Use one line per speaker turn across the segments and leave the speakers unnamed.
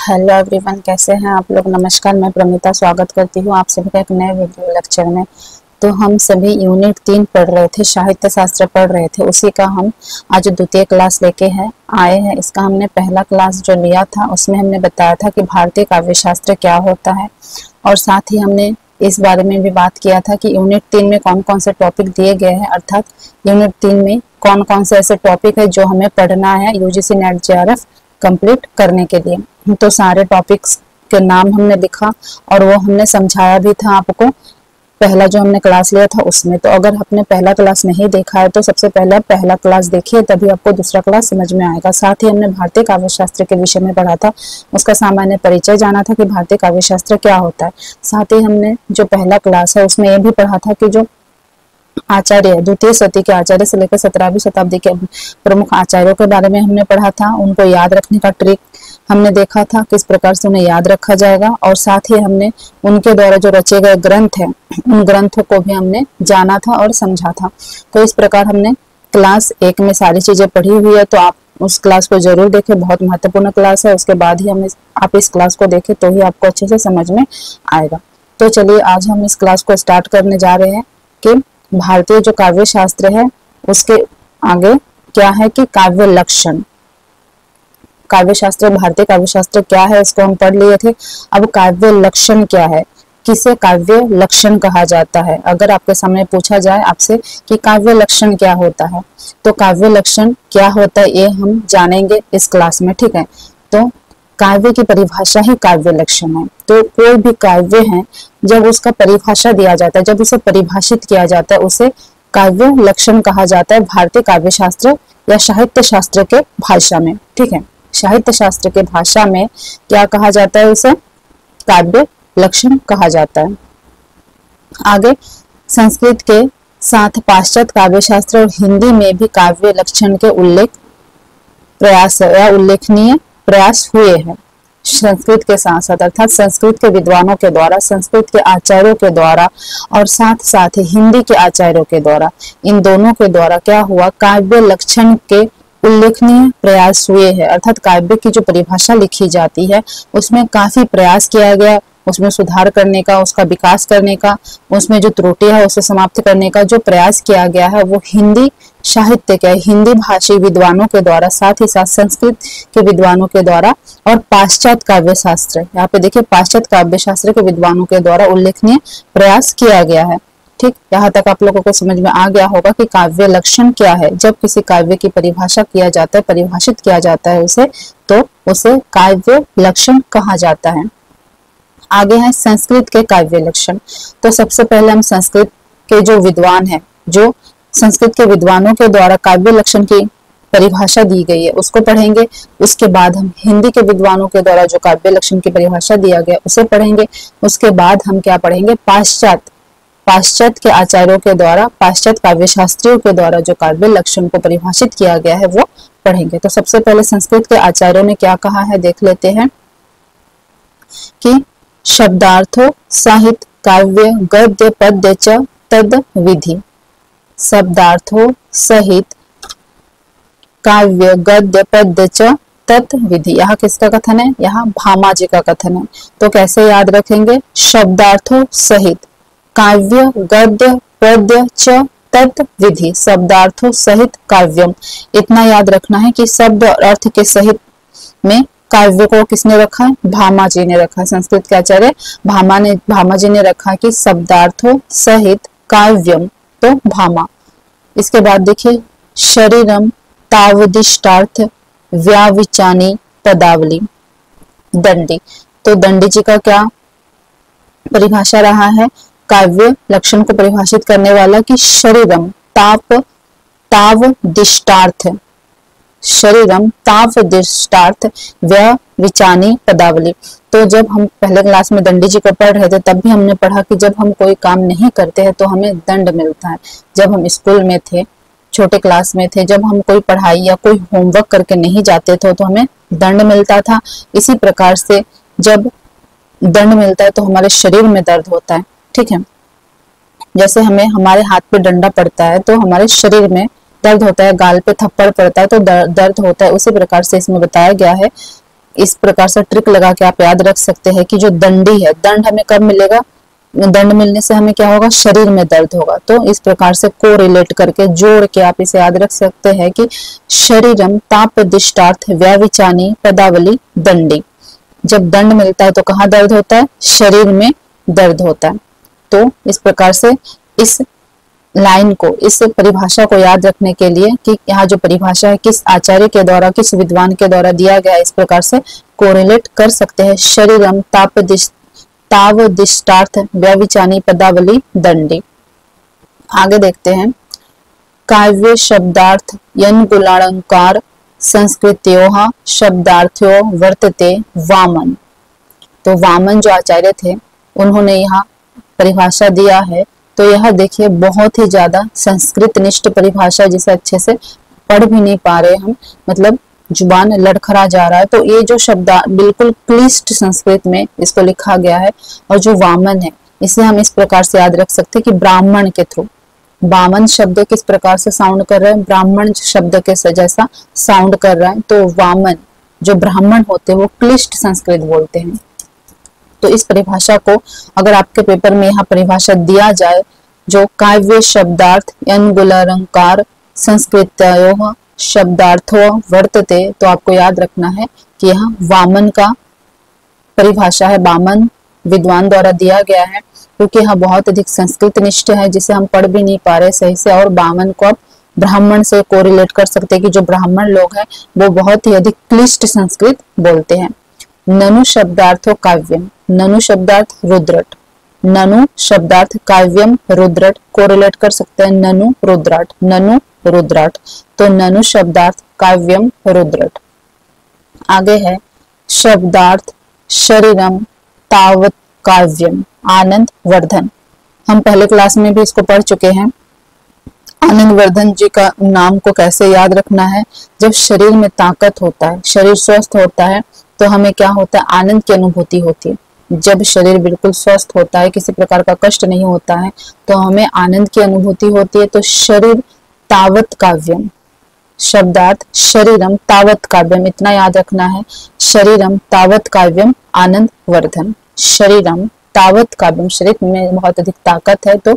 Hello everyone, कैसे हैं आप लोग। नमस्कार, मैं प्रमिता स्वागत करती हूँ आप सभी का एक नए वीडियो लेक्चर में। तो हम सभी यूनिट 3 पढ़ रहे थे, साहित्य शास्त्र पढ़ रहे थे, उसी का हम आज द्वितीय क्लास लेके आए हैं। इसका हमने पहला क्लास जो लिया था उसमें हमने बताया था कि भारतीय काव्य शास्त्र क्या होता है, और साथ ही हमने इस बारे में भी बात किया था कि यूनिट 3 में कौन कौन से टॉपिक दिए गए हैं, अर्थात यूनिट 3 में कौन कौन से ऐसे टॉपिक है जो हमें पढ़ना है यूजीसी नेट जेआरएफ कंप्लीट करने के लिए। तो सारे टॉपिक्स के नाम हमने लिखा और वो हमने समझाया भी था आपको पहला जो हमने क्लास लिया था उसमें। तो अगर आपने पहला क्लास नहीं देखा है तो सबसे पहले आप पहला क्लास देखिए, तभी आपको दूसरा क्लास समझ में आएगा। साथ ही हमने भारतीय काव्य शास्त्र के विषय में पढ़ा था, उसका सामान्य परिचय जाना था कि भारतीय काव्य शास्त्र क्या होता है। साथ ही हमने जो पहला क्लास है उसमें यह भी पढ़ा था कि जो आचार्य द्वितीय शती के आचार्य से लेकर 17वीं शताब्दी के प्रमुख आचार्यों के बारे में हमने पढ़ा था। उनको याद रखने का ट्रिक हमने देखा था, किस प्रकार से उन्हें याद रखा जाएगा, और साथ ही हमने उनके द्वारा जो रचे गए ग्रंथ हैं उन ग्रंथों को भी हमने जाना था और समझा था। तो इस प्रकार हमने क्लास 1 में सारी चीजें पढ़ी हुई है, तो आप उस क्लास को जरूर देखें, बहुत महत्वपूर्ण क्लास है। उसके बाद ही आप इस क्लास को देखें तो ही आपको अच्छे से समझ में आएगा। तो चलिए आज हम इस क्लास को स्टार्ट करने जा रहे हैं कि भारतीय जो काव्य शास्त्र है उसके आगे क्या है कि काव्य लक्षण। काव्य शास्त्र, भारतीय काव्य शास्त्र क्या है इसको हम पढ़ लिए थे। अब काव्य लक्षण क्या है, किसे काव्य लक्षण कहा जाता है। अगर आपके सामने पूछा जाए आपसे कि काव्य लक्षण क्या होता है तो काव्य लक्षण क्या होता है ये हम जानेंगे इस क्लास में, ठीक है। तो काव्य की परिभाषा ही काव्य लक्षण है। तो कोई भी काव्य है जब उसका परिभाषा दिया जाता है, जब उसे परिभाषित किया जाता है, उसे काव्य लक्षण कहा जाता है भारतीय काव्य शास्त्र या साहित्य शास्त्र के भाषा में, ठीक है। साहित्य शास्त्र के भाषा में क्या कहा जाता है, उसे काव्य लक्षण कहा जाता है। आगे संस्कृत के साथ पाश्चात्य काव्य शास्त्र और हिंदी में भी काव्य लक्षण के उल्लेखनीय प्रयास हुए हैं। संस्कृत के साथ साथ अर्थात संस्कृत के विद्वानों के द्वारा, संस्कृत के आचार्यों के द्वारा और साथ साथ हिंदी के आचार्यों के द्वारा, इन दोनों के द्वारा क्या हुआ, काव्य लक्षण के उल्लेखनीय प्रयास हुए हैं। अर्थात काव्य की जो परिभाषा लिखी जाती है उसमें काफी प्रयास किया गया, उसमें सुधार करने का, उसका विकास करने का, उसमें जो त्रुटि है उसे समाप्त करने का जो प्रयास किया गया है वो हिंदी साहित्य के, हिंदी भाषी विद्वानों के द्वारा, साथ ही साथ संस्कृत के विद्वानों के द्वारा और पाश्चात्य काव्य शास्त्र, यहाँ पे देखिए पाश्चात्य काव्य शास्त्र के विद्वानों के द्वारा उल्लेखनीय प्रयास किया गया है, ठीक। यहाँ तक आप लोगों को समझ में आ गया होगा कि काव्य लक्षण क्या है। जब किसी काव्य की परिभाषा किया जाता है, परिभाषित किया जाता है उसे, तो उसे काव्य लक्षण कहा जाता है। आगे है संस्कृत के काव्य लक्षण। तो सबसे पहले हम संस्कृत के जो विद्वान हैं, जो संस्कृत के विद्वानों के द्वारा काव्य लक्षण की परिभाषा दी गई है उसको पढ़ेंगे। उसके बाद हम हिंदी के विद्वानों के द्वारा जो काव्य लक्षण की परिभाषा दिया गया उसे पढ़ेंगे। उसके बाद हम क्या पढ़ेंगे, पाश्चात्य के आचार्यों के द्वारा, पाश्चात्य काव्य शास्त्रियों के द्वारा जो काव्य लक्षण को परिभाषित किया गया है वो पढ़ेंगे। तो सबसे पहले संस्कृत के आचार्यों ने क्या कहा है देख लेते हैं कि शब्दार्थो साहित्य काव्य गद्य पद्य च तद विधि। शब्दार्थो सहित काव्य गद्य पद्य च तत् विधि। यहाँ किसका कथन है, यहाँ भामा जी का कथन है। तो कैसे याद रखेंगे, शब्दार्थों सहित काव्य गद्य पद्य च तत् विधि, शब्दार्थों सहित काव्यम। इतना याद रखना है कि शब्द और अर्थ के सहित में काव्य को किसने रखा है, भामा जी ने रखा है। संस्कृत के आचार्य भामा जी ने रखा कि शब्दार्थों सहित काव्यम, तो भामा। इसके बाद देखिए शरीरम तावदिष्टार्थ व्याविचानी पदावली दंडी। तो दंडी जी का क्या परिभाषा रहा है काव्य लक्षण को परिभाषित करने वाला कि शरीरम तावदिष्टार्थ, शरीरम तावदिष्टार्थ व्याविचानी पदावली। तो जब हम पहले क्लास में दंडी जी को पढ़ रहे थे तब भी हमने पढ़ा कि जब हम कोई काम नहीं करते हैं तो हमें दंड मिलता है। जब हम स्कूल में थे, छोटे क्लास में थे, जब हम कोई पढ़ाई या कोई होमवर्क करके नहीं जाते थे तो हमें दंड मिलता था। इसी प्रकार से जब दंड मिलता है तो हमारे शरीर में दर्द होता है, ठीक है। जैसे हमें हमारे हाथ पे डंडा पड़ता है तो हमारे शरीर में दर्द होता है, गाल पे थप्पड़ पड़ता है तो दर्द होता है। उसी प्रकार से इसमें बताया गया है इस प्रकार से ट्रिक लगा के आप याद रख सकते हैं कि जो दंडी है, दंड हमें कब मिलेगा, दंड मिलने से हमें क्या होगा, शरीर में दर्द होगा। तो इस प्रकार से को रिलेट करके जोड़ के आप इसे याद रख सकते हैं कि शरीरम तापदिष्टार्थ व्याविचानी पदावली दंडी। जब दंड मिलता है तो कहाँ दर्द होता है, शरीर में दर्द होता है। तो इस प्रकार से इस लाइन को, इस परिभाषा को याद रखने के लिए कि यहाँ जो परिभाषा है किस आचार्य के द्वारा, किस विद्वान के द्वारा दिया गया है, इस प्रकार से कोरिलेट कर सकते हैं। शरीरम तावदिष्टार्थ व्याविचानी पदावली दंडी। आगे देखते हैं, काव्य शब्दार्थ यनगुलालंकार संस्कृत्योः शब्दार्थ्यो वर्तते वामन। तो वामन जो आचार्य थे उन्होंने यहाँ परिभाषा दिया है। तो यह देखिए बहुत ही ज्यादा संस्कृत निष्ठ परिभाषा, जिसे अच्छे से पढ़ भी नहीं पा रहे हम, मतलब जुबान लड़खड़ा जा रहा है। तो ये जो शब्द बिल्कुल क्लिष्ट संस्कृत में इसको लिखा गया है। और जो वामन है इसे हम इस प्रकार से याद रख सकते हैं कि ब्राह्मण के थ्रू, वामन शब्द किस प्रकार से साउंड कर रहे हैं, ब्राह्मण शब्द के जैसा साउंड कर रहा है। तो वामन जो ब्राह्मण होते हैं वो क्लिष्ट संस्कृत बोलते हैं। तो इस परिभाषा को अगर आपके पेपर में यहाँ परिभाषा दिया जाए, जो काव्य शब्दार्थ यनगुलालंकार संस्कृत्योः शब्दार्थो वर्तते, तो आपको याद रखना है कि यहाँ वामन का परिभाषा है, वामन विद्वान द्वारा दिया गया है, क्योंकि यहाँ बहुत अधिक संस्कृत निष्ठ है जिसे हम पढ़ भी नहीं पा रहे सही से। और वामन को आप ब्राह्मण से कोरिलेट कर सकते हैं कि जो ब्राह्मण लोग हैं वो बहुत ही अधिक क्लिष्ट संस्कृत बोलते हैं। ननु शब्दार्थो काव्यम, ननु शब्दार्थ रुद्रट, ननु शब्दार्थ काव्यम रुद्रट, कोरिलेट कर सकते हैं ननु रुद्राट, ननु रुद्राट। तो ननु शब्दार्थ काव्यम रुद्रट। आगे है शब्दार्थ शरीरम तावत काव्यम आनंद वर्धन। हम पहले क्लास में भी इसको पढ़ चुके हैं। आनंद वर्धन जी का नाम को कैसे याद रखना है, जब शरीर में ताकत होता है, शरीर स्वस्थ होता है, तो हमें क्या होता है, आनंद की अनुभूति होती है। जब शरीर बिल्कुल स्वस्थ होता है, किसी प्रकार का कष्ट नहीं होता है, तो हमें आनंद की अनुभूति होती है। तो शरीर तावत काव्यम, शब्दार्थ शरीरम तावत काव्यम, इतना याद रखना है, शरीरम तावत काव्यम आनंद वर्धन। शरीरम तावत काव्यम, शरीर में बहुत अधिक ताकत है तो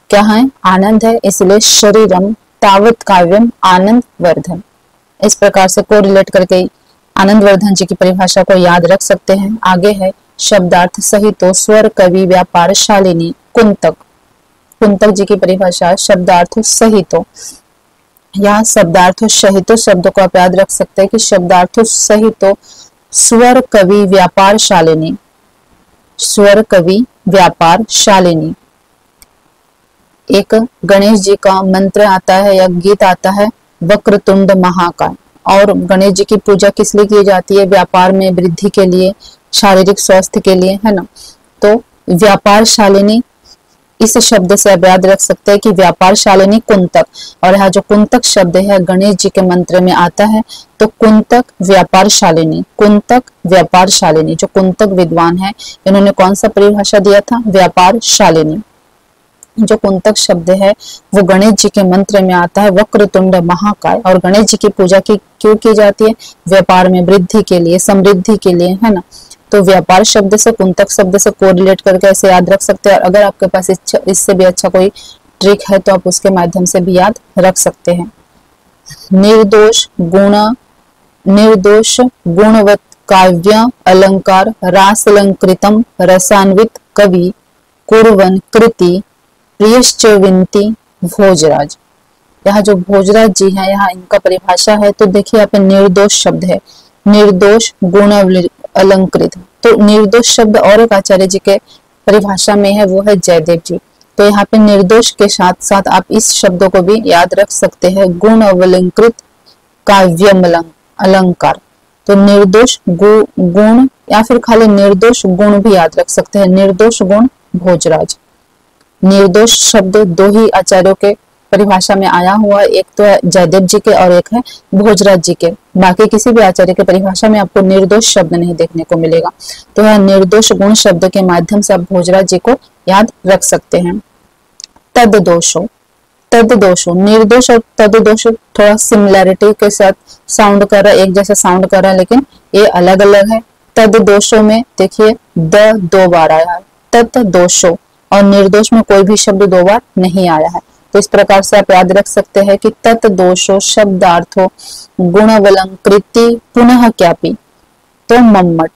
क्या है, आनंद है, इसलिए शरीरम तावत काव्यम आनंद वर्धन। इस प्रकार से कोरिलेट करके आनंद वर्धन जी की परिभाषा को याद रख सकते हैं। आगे है शब्दार्थ सहितो स्वर कवि व्यापार शालिनी कुंतक। कुंतक जी की परिभाषा शब्दार्थ सहितो, यहाँ शब्दार्थ सहितो शब्द को आप याद रख सकते हैं कि शब्दार्थ सहितो स्वर कवि व्यापार शालिनी, स्वर कवि व्यापार शालिनी। एक गणेश जी का मंत्र आता है या गीत आता है वक्रतुंड महाकाय, और गणेश जी की पूजा किस लिए की जाती है, व्यापार में वृद्धि के लिए, शारीरिक स्वास्थ्य के लिए, है ना। तो व्यापार शालिनी, इस शब्द से आप याद रख सकते हैं कि व्यापार शालिनी कुंतक। और यहाँ जो कुंतक शब्द है गणेश जी के मंत्र में आता है, तो कुंतक व्यापार शालिनी, कुंतक व्यापार शालिनी। जो कुंतक विद्वान है इन्होंने कौन सा परिभाषा दिया था, व्यापार शालिनी। जो कुंतक शब्द है वो गणेश जी के मंत्र में आता है वक्रतुंड महाकाय। और गणेश जी की पूजा की क्यों की जाती है, व्यापार में वृद्धि के लिए, समृद्धि के लिए, है ना। तो व्यापार शब्द से कुंतक शब्द से कोरिलेट करके ऐसे याद रख सकते हैं। और अगर आपके पास इससे भी अच्छा कोई ट्रिक है तो आप उसके माध्यम से भी याद रख सकते हैं। निर्दोष गुणवत काव्य अलंकार रासलंकृतम रसान्वित कवि कुर्वन कृति प्रियश्च विनती भोजराज। यहाँ जो भोजराज जी हैं, यहाँ इनका परिभाषा है तो देखिए यहाँ पे निर्दोष शब्द है, निर्दोष गुण अलंकृत। तो निर्दोष शब्द और एक आचार्य जी के परिभाषा में है, वो है जयदेव जी। तो यहाँ पे निर्दोष के साथ साथ आप इस शब्दों को भी याद रख सकते हैं, गुण अलंकृत काव्यम अलंकार। तो निर्दोष गुण या फिर खाली निर्दोष गुण भी याद रख सकते हैं, निर्दोष गुण भोजराज। निर्दोष शब्द दो ही आचार्यों के परिभाषा में आया हुआ, एक तो है जयदेव जी के और एक है भोजराज जी के। बाकी किसी भी आचार्य के परिभाषा में आपको निर्दोष शब्द नहीं देखने को मिलेगा। तो यह निर्दोष गुण शब्द के माध्यम से आप भोजराज जी को याद रख सकते हैं। तद दोषो, तद दोषो, निर्दोष और तद दोष थोड़ा सिमिलैरिटी के साथ साउंड कर रहा है, एक जैसा साउंड कर रहा है, लेकिन ये अलग अलग है। तद दोषों में देखिए द 2 बार आया है, तद दोषो, और निर्दोष में कोई भी शब्द 2 बार नहीं आया है। तो इस प्रकार से आप याद रख सकते हैं कि तत् दोषो शब्दार्थो गुणवलंकृति पुनः क्यापि, तो मम्मट।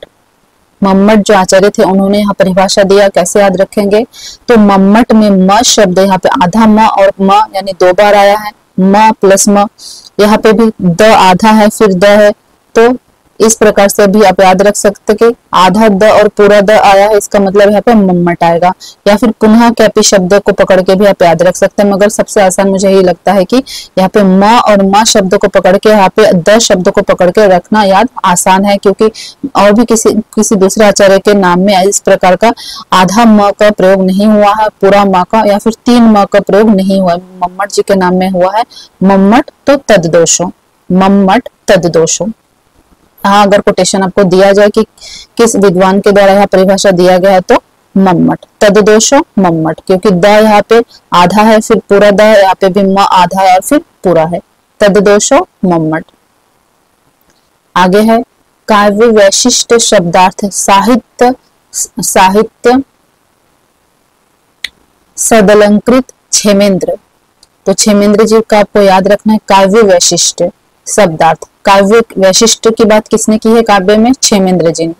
मम्मट जो आचार्य थे उन्होंने यहाँ परिभाषा दिया, कैसे याद रखेंगे, तो मम्मट में म शब्द यहाँ पे आधा म और म यानी 2 बार आया है, म प्लस म, यहाँ पे भी द आधा है फिर द है, तो इस प्रकार से भी आप याद रख सकते कि आधा द और पूरा द आया है, इसका मतलब यहाँ पे मम्मट आएगा। या फिर पुनः कैपी शब्द को पकड़ के भी आप याद रख सकते हैं, मगर सबसे आसान मुझे यही लगता है कि यहाँ पे म और म शब्द को पकड़ के यहाँ पे द शब्द को पकड़ के रखना याद आसान है, क्योंकि और भी किसी दूसरे आचार्य के नाम में इस प्रकार का आधा म का प्रयोग नहीं हुआ है, पूरा म का या फिर 3 म का प्रयोग नहीं हुआ है। मम्मट जी के नाम में हुआ है मम्मट, तो तद दोषो, मम्मट तद दोषो। हाँ, अगर कोटेशन आपको दिया जाए कि किस विद्वान के द्वारा यहाँ परिभाषा दिया गया है, तो मम्मट, तद दोषो मम्मट, क्योंकि द यहाँ पे आधा है फिर पूरा द, यहाँ पे भी म आधा है और फिर पूरा है, तद दोषो मम्मट। आगे है काव्य वैशिष्ट शब्दार्थ साहित्य सदलंकृत क्षेमेंद्र। तो क्षेमेंद्र जी का आपको याद रखना है काव्य वैशिष्ट शब्दार्थ। काव्य वैशिष्ट की बात किसने की है काव्य में? क्षेमेंद्र जी ने।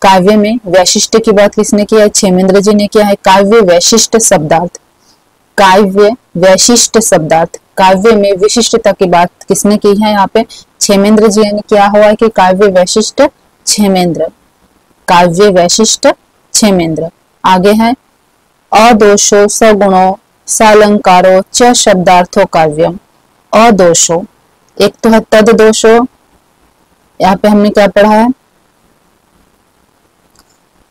काव्य में वैशिष्ट की बात किसने की है? क्षेमेंद्र जी ने किया है। काव्य वैशिष्ट शब्दार्थ, काव्य वैशिष्ट शब्दार्थ, काव्य में विशिष्टता की बात किसने की है? यहाँ पे क्षेमेंद्र जी ने किया हुआ है कि काव्य वैशिष्ट क्षेमेंद्र, काव्य वैशिष्ट क्षेमेंद्र। आगे है अदोषो सगुणो सालंकारो च शब्दार्थो काव्यम। अदोषो, एक तो है तद दोषो, यहाँ पे हमने क्या पढ़ा है,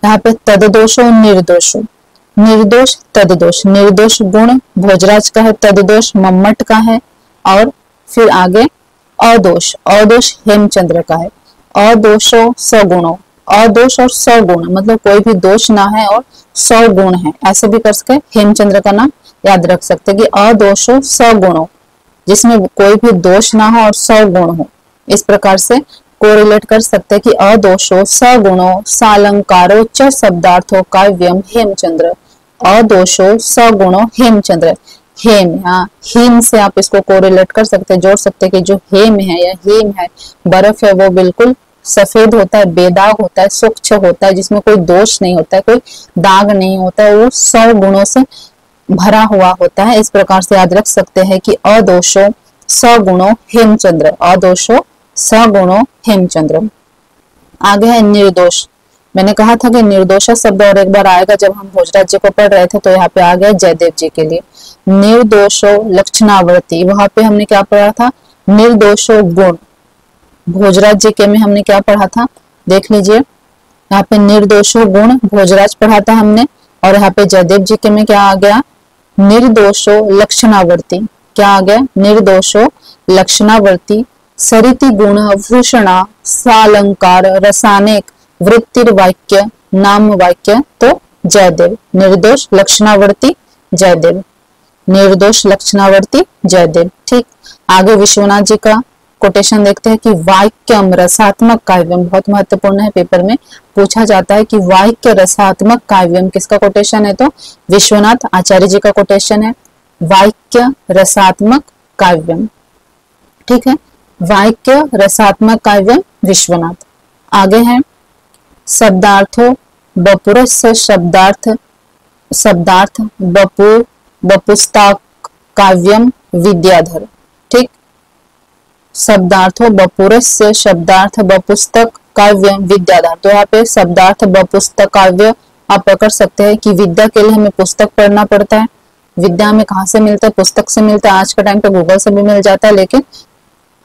यहाँ पे तद दोषो निर्दोषो, निर्दोष तद दोष, निर्दोष गुण भोजराज का है, तद दोष मम्मट का है, और फिर आगे अदोष, अदोष हेमचंद्र का है। अदोषो सगुणो, अदोष और सगुण मतलब कोई भी दोष ना है और 100 गुण है, ऐसे भी कर सके। हेमचंद्र का नाम याद रख सकते कि अदोषो सगुणो, जिसमें कोई भी दोष ना हो और 100 गुण हो। इस प्रकार से कोरिलेट कर सकते हैं कि अदोषो सगुणो सालंकारो च शब्दार्थो काव्यम हेमचंद्र। अदोषो सगुणो हेमचंद्र, हेम, हाँ हिम से आप इसको कोरिलेट कर सकते हैं, जोड़ सकते हैं कि जो हेम है या हेम है, बर्फ है, वो बिल्कुल सफेद होता है, बेदाग होता है, स्वच्छ होता है, जिसमें कोई दोष नहीं होता है, कोई दाग नहीं होता है, वो 100 गुणों से भरा हुआ होता है। इस प्रकार से याद रख सकते हैं कि अदोषो सगुणो हेमचंद्र, अदोषो सगुणो हेमचंद्र। आगे है निर्दोष। मैंने कहा था कि निर्दोष शब्द और एक बार आएगा जब हम भोजराज जी को पढ़ रहे थे, तो यहाँ पे आ गया जयदेव जी के लिए। निर्दोषो लक्षणावर्ती, वहां पे हमने क्या पढ़ा था? निर्दोषो गुण। भोजराज जी के में हमने क्या पढ़ा था? देख लीजिए, यहाँ पे निर्दोषो गुण भोजराज पढ़ा था हमने, और यहाँ पे जयदेव जी के में क्या आ गया? निर्दोषो लक्षणावर्ती। क्या आ गया? निर्दोषो लक्षणावर्ती सरिति गुण भूषणा सालंकार रसानेक वृत्तिर्वाक्य नाम वाक्य, तो जयदेव। निर्दोष लक्षणावर्ती जयदेव, निर्दोष लक्षणावर्ती जयदेव। ठीक, आगे विश्वनाथ जी का कोटेशन देखते हैं कि वाक्यम रसात्मक काव्यम, बहुत महत्वपूर्ण है, पेपर में पूछा जाता है कि वाक्य रसात्मक काव्यम किसका कोटेशन है? तो विश्वनाथ आचार्य जी का कोटेशन है, वाक्य रसात्मक काव्यम। ठीक है, वाक्य रसात्मक काव्यम विश्वनाथ। आगे है शब्दार्थो बपुरस्य शब्दार्थ बपुस्ता काव्यम विद्याधर। ठीक, शब्दार्थो बपुरस्य शब्दार्थ बपुस्तक काव्य विद्याधर। तो यहाँ पे शब्दार्थ बपुस्तक काव्य आप पकड़ सकते हैं कि विद्या के लिए हमें पुस्तक पढ़ना पड़ता है। विद्या में कहाँ से मिलता है? पुस्तक से मिलता है। आज के टाइम पे गूगल से भी मिल जाता है, लेकिन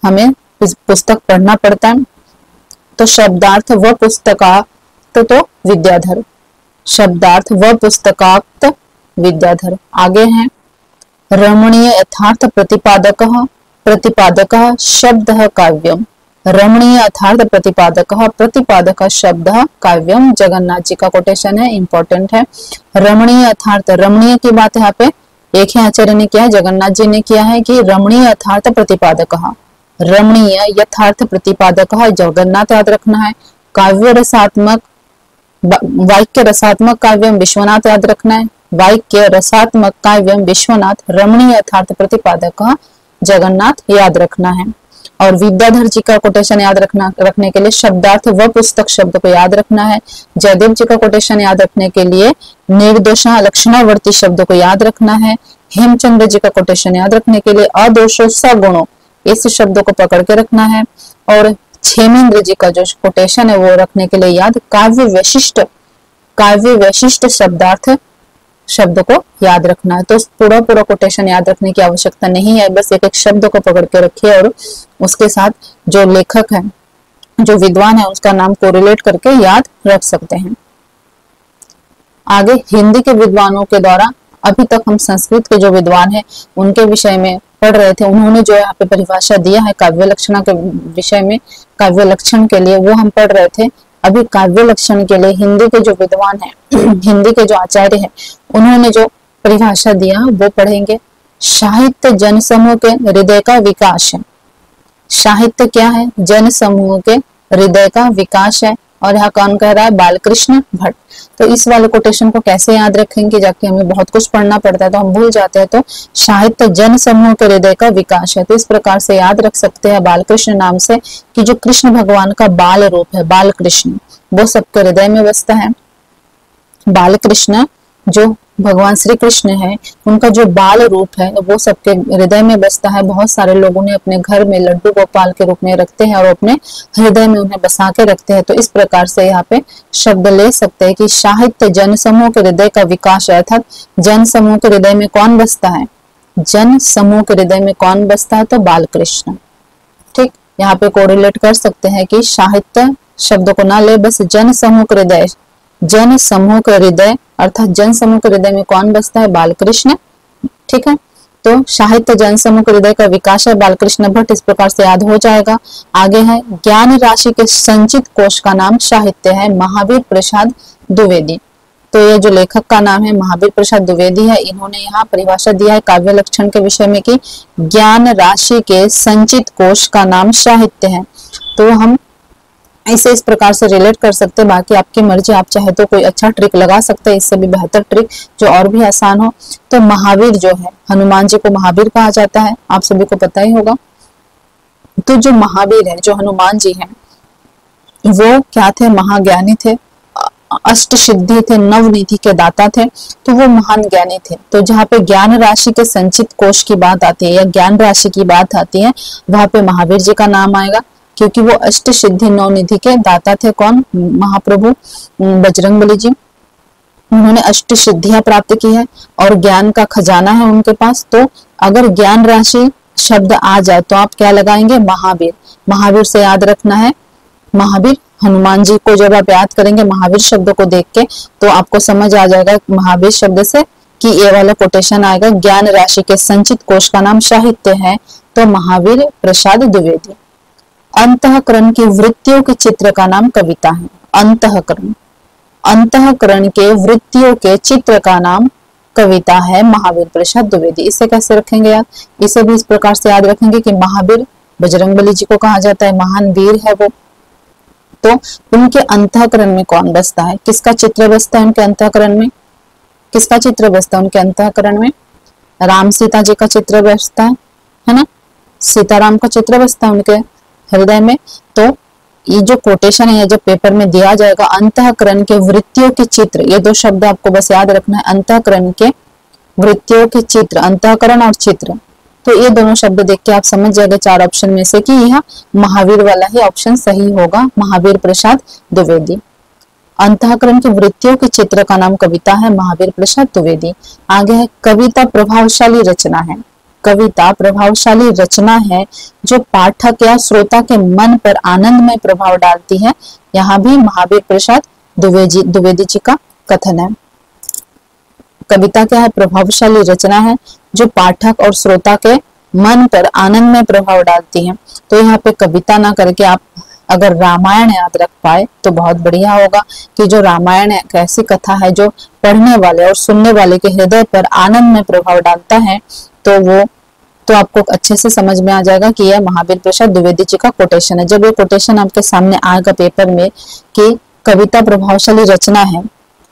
हमें पुस्तक पढ़ना पड़ता है। तो शब्दार्थ व पुस्तकार्थ तो विद्याधर, शब्दार्थ व पुस्तकार्थ विद्याधर। आगे है रमणीय यथार्थ प्रतिपादक शब्द काव्यम। रमणीय यथार्थ प्रतिपादक शब्द काव्यम, जगन्नाथ जी का कोटेशन है, इंपॉर्टेंट है। रमणीय यथार्थ, रमणीय की बात यहाँ पे एक ही आचार्य ने किया है, जगन्नाथ जी ने किया है कि रमणीय यथार्थ प्रतिपादक, रमणीय यथार्थ प्रतिपादक जगन्नाथ याद रखना है। काव्य रसात्मक वाक्य रसात्मक काव्यम विश्वनाथ याद रखना है। वाक्य रसात्मक काव्यम विश्वनाथ, रमणीय यथार्थ प्रतिपादक जगन्नाथ याद रखना है। और विद्याधर जी का कोटेशन याद रखने के लिए शब्दार्थ व पुस्तक शब्द को याद रखना है। जयदेव जी का कोटेशन याद रखने के लिए निर्दोषा लक्षणावर्ती शब्द को याद रखना है। हेमचंद्र जी का कोटेशन याद रखने के लिए अदोषो सगुणो इस शब्द को पकड़ के रखना है। और क्षेमेंद्र जी का जो कोटेशन है वो रखने के लिए याद काव्य वैशिष्ट शब्दार्थ शब्द को याद रखना है। तो पूरा कोटेशन याद रखने की आवश्यकता नहीं है, बस एक एक शब्द को पकड़ के रखिए और उसके साथ जो लेखक है, जो विद्वान है, उसका नाम कोरिलेट करके याद रख सकते हैं। आगे हिंदी के विद्वानों के द्वारा, अभी तक हम संस्कृत के जो विद्वान हैं उनके विषय में पढ़ रहे थे, उन्होंने जो यहाँ पे परिभाषा दिया है काव्य लक्षण के विषय में, काव्य लक्षण के लिए वो हम पढ़ रहे थे। अभी काव्य लक्षण के लिए हिंदी के जो विद्वान हैं, हिंदी के जो आचार्य हैं, उन्होंने जो परिभाषा दिया वो पढ़ेंगे। साहित्य जन समूह के हृदय का विकास है। साहित्य क्या है? जन समूह के हृदय का विकास है। और यहाँ कौन कह रहा है? बालकृष्ण भट्ट। तो इस वाले कोटेशन को कैसे याद रखेंगे, जाके हमें बहुत कुछ पढ़ना पड़ता है तो हम भूल जाते हैं। तो साहित्य जन समूह के हृदय का विकास है, तो इस प्रकार से याद रख सकते हैं बालकृष्ण नाम से कि जो कृष्ण भगवान का बाल रूप है, बालकृष्ण, वो सबके हृदय में बसता है। बालकृष्ण जो भगवान श्री कृष्ण है, उनका जो बाल रूप है वो सबके हृदय में बसता है। बहुत सारे लोग उन्हें अपने घर में लड्डू गोपाल के रूप में रखते हैं और अपने हृदय में उन्हें बसा के रखते हैं। तो इस प्रकार से यहाँ पे शब्द ले सकते हैं कि साहित्य जन समूह के हृदय का विकास है, अर्थात जन समूह के हृदय में कौन बसता है? जन समूह के हृदय में कौन बसता है? तो बालकृष्ण। ठीक, यहाँ पे कोरिलेट कर सकते हैं कि साहित्य शब्द को ना ले, बस जन समूह के हृदय, जन समूह के हृदय अर्थात जन समूह के हृदय में कौन बसता है? बालकृष्ण। ठीक है, तो साहित्य जन समूह के हृदय का विकास है, बालकृष्ण भट्ट, इस प्रकार से याद हो जाएगा। आगे है ज्ञान राशि के संचित कोश का नाम साहित्य है, महावीर प्रसाद द्विवेदी। तो ये जो लेखक का नाम है महावीर प्रसाद द्विवेदी है, इन्होंने यहाँ परिभाषा दिया है काव्य लक्षण के विषय में कि ज्ञान राशि के संचित कोश का नाम साहित्य है। तो हम इसे इस प्रकार से रिलेट कर सकते हैं, बाकी आपकी मर्जी, आप चाहे तो कोई अच्छा ट्रिक लगा सकते हैं, इससे भी बेहतर ट्रिक जो और भी आसान हो। तो महावीर जो है, हनुमान जी को महावीर कहा जाता है, आप सभी को पता ही होगा। तो जो महावीर है, जो हनुमान जी हैं, वो क्या थे? महाज्ञानी थे, अष्ट सिद्धि थे, नवनिधि के दाता थे, तो वो महान ज्ञानी थे। तो जहाँ पे ज्ञान राशि के संचित कोश की बात आती है या ज्ञान राशि की बात आती है, वहां पे महावीर जी का नाम आएगा, क्योंकि वो अष्ट सिद्धि नवनिधि के दाता थे। कौन? महाप्रभु बजरंगबली जी। उन्होंने अष्ट सिद्धियां प्राप्त की है और ज्ञान का खजाना है उनके पास। तो अगर ज्ञान राशि शब्द आ जाए तो आप क्या लगाएंगे? महावीर। महावीर से याद रखना है, महावीर हनुमान जी को जब आप याद करेंगे महावीर शब्द को देख के, तो आपको समझ आ जाएगा महावीर शब्द से कि ये वाला कोटेशन आएगा, ज्ञान राशि के संचित कोश का नाम साहित्य है, तो महावीर प्रसाद द्विवेदी। अंतःकरण की वृत्तियों के चित्र का नाम कविता है। अंतःकरण, अंतःकरण के वृत्तियों के चित्र का नाम कविता है, महावीर प्रसाद द्विवेदी। इसे कैसे रखेंगे याद? इसे भी इस प्रकार से याद रखेंगे कि महावीर बजरंगबली जी को कहा जाता है, महान वीर है वो। तो उनके अंतःकरण में कौन बसता है? किसका चित्र बसता है उनके अंतःकरण में? किसका चित्र बसता है उनके अंतःकरण में? राम सीता जी का चित्र बसता है ना? सीताराम का चित्र बसता है उनके हृदय में। तो ये जो कोटेशन है, जब पेपर में दिया जाएगा, अंतःकरण के वृत्तियों के चित्र, ये दो शब्द आपको बस याद रखना है, अंतःकरण के वृत्तियों के चित्र, अंतःकरण और चित्र। तो ये दोनों शब्द देख के आप समझ जाएंगे चार ऑप्शन में से कि यह महावीर वाला ही ऑप्शन सही होगा, महावीर प्रसाद द्विवेदी। अंतःकरण की वृत्तियों के चित्र का नाम कविता है, महावीर प्रसाद द्विवेदी। आगे है कविता प्रभावशाली रचना है। कविता प्रभावशाली रचना है जो पाठक या श्रोता के मन पर आनंदमय प्रभाव डालती है। यहाँ भी महावीर प्रसाद द्विवेदी जी का कथन है। कविता क्या है? प्रभावशाली रचना है जो पाठक और श्रोता के मन पर आनंदमय प्रभाव डालती है। तो यहाँ पे कविता ना करके आप अगर रामायण याद रख पाए तो बहुत बढ़िया होगा कि जो रामायण एक ऐसी कथा है जो पढ़ने वाले और सुनने वाले के हृदय पर आनंद में प्रभाव डालता है, तो आपको अच्छे से समझ में आ जाएगा कि यह महावीर प्रसाद द्विवेदी जी का कोटेशन है। जब ये कोटेशन आपके सामने आएगा पेपर में कि कविता प्रभावशाली रचना है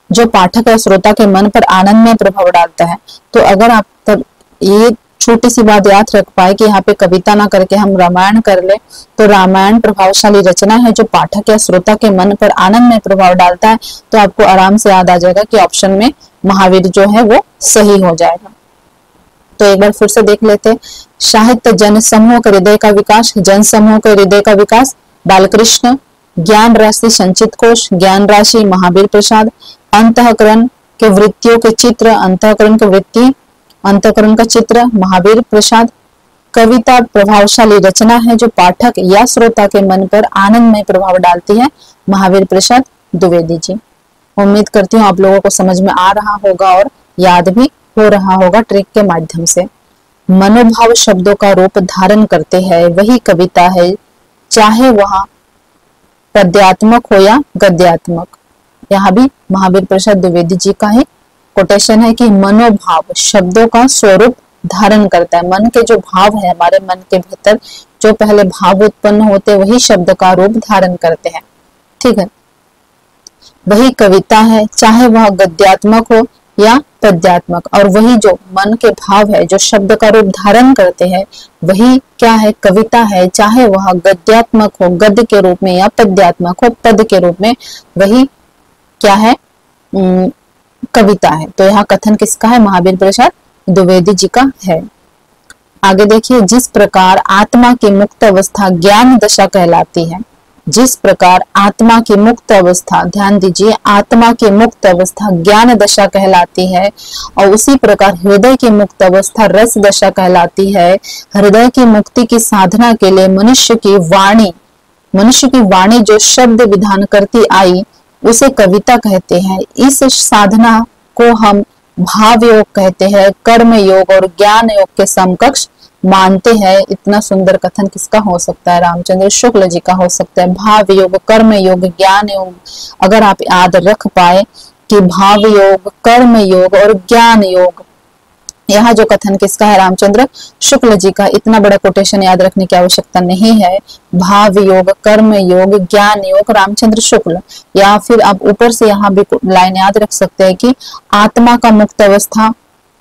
जो पाठक या श्रोता के मन पर आनंद में प्रभाव डालता है, तो अगर आप तब ये छोटी सी बात याद रख पाए कि यहाँ पे कविता ना करके हम रामायण कर ले, तो रामायण प्रभावशाली रचना है जो पाठक या श्रोता के मन पर आनंद में प्रभाव डालता है, तो आपको आराम से याद आ जाएगा कि ऑप्शन में महावीर जो है वो सही हो जाएगा। तो एक बार फिर से देख लेते। साहित्य जन समूह के हृदय का विकास, जन समूह के हृदय का विकास बालकृष्ण। ज्ञान राशि संचित कोश, ज्ञान राशि महावीर प्रसाद। अंतःकरण के वृत्तियों के चित्र, अंतःकरण के वृत्ति, अंतःकरण का चित्र महावीर प्रसाद। कविता प्रभावशाली रचना है जो पाठक या श्रोता के मन पर आनंद में प्रभाव डालती है, महावीर प्रसाद द्विवेदी जी। उम्मीद करती हूँ आप लोगों को समझ में आ रहा होगा और याद भी हो रहा होगा ट्रिक के माध्यम से। मनोभाव शब्दों का रूप धारण करते हैं वही कविता है, चाहे वह पद्यात्मक हो या गद्यात्मक। यहाँ भी महावीर प्रसाद द्विवेदी जी का ही कोटेशन है कि मनोभाव शब्दों का स्वरूप धारण करता है। मन के जो भाव है, हमारे मन के भीतर जो पहले भाव उत्पन्न होते वही शब्द का रूप धारण करते हैं। ठीक है, वही कविता है, चाहे वह गद्यात्मक हो या पद्यात्मक। और वही जो मन के भाव है जो शब्द का रूप धारण करते हैं वही क्या है, कविता है, चाहे वह गद्यात्मक हो गद्य के रूप में या पद्यात्मक हो पद के रूप में, वही क्या है, कविता है। तो यहाँ कथन किसका है, महावीर प्रसाद द्विवेदी जी का है। आगे देखिए, जिस प्रकार आत्मा की मुक्त अवस्था ज्ञान दशा कहलाती है, जिस प्रकार आत्मा की मुक्त अवस्था, ध्यान दीजिए, आत्मा की मुक्त अवस्था ज्ञान दशा कहलाती है, और उसी प्रकार हृदय की मुक्त अवस्था रस दशा कहलाती है। हृदय की मुक्ति की साधना के लिए मनुष्य की वाणी जो शब्द विधान करती आई उसे कविता कहते हैं। इस साधना को हम भाव योग कहते हैं, कर्म योग और ज्ञान योग के समकक्ष मानते हैं। इतना सुंदर कथन किसका हो सकता है, रामचंद्र शुक्ल जी का हो सकता है। भाव योग, कर्म योग, ज्ञान योग, अगर आप याद रख पाए कि भाव योग, कर्म योग और ज्ञान योग, यहाँ जो कथन किसका है, रामचंद्र शुक्ल जी का। इतना बड़ा कोटेशन याद रखने की आवश्यकता नहीं है। भाव योग, कर्म योग, ज्ञान योग, रामचंद्र शुक्ल। या फिर आप ऊपर से यहाँ भी लाइन याद रख सकते हैं कि आत्मा का मुक्त अवस्था,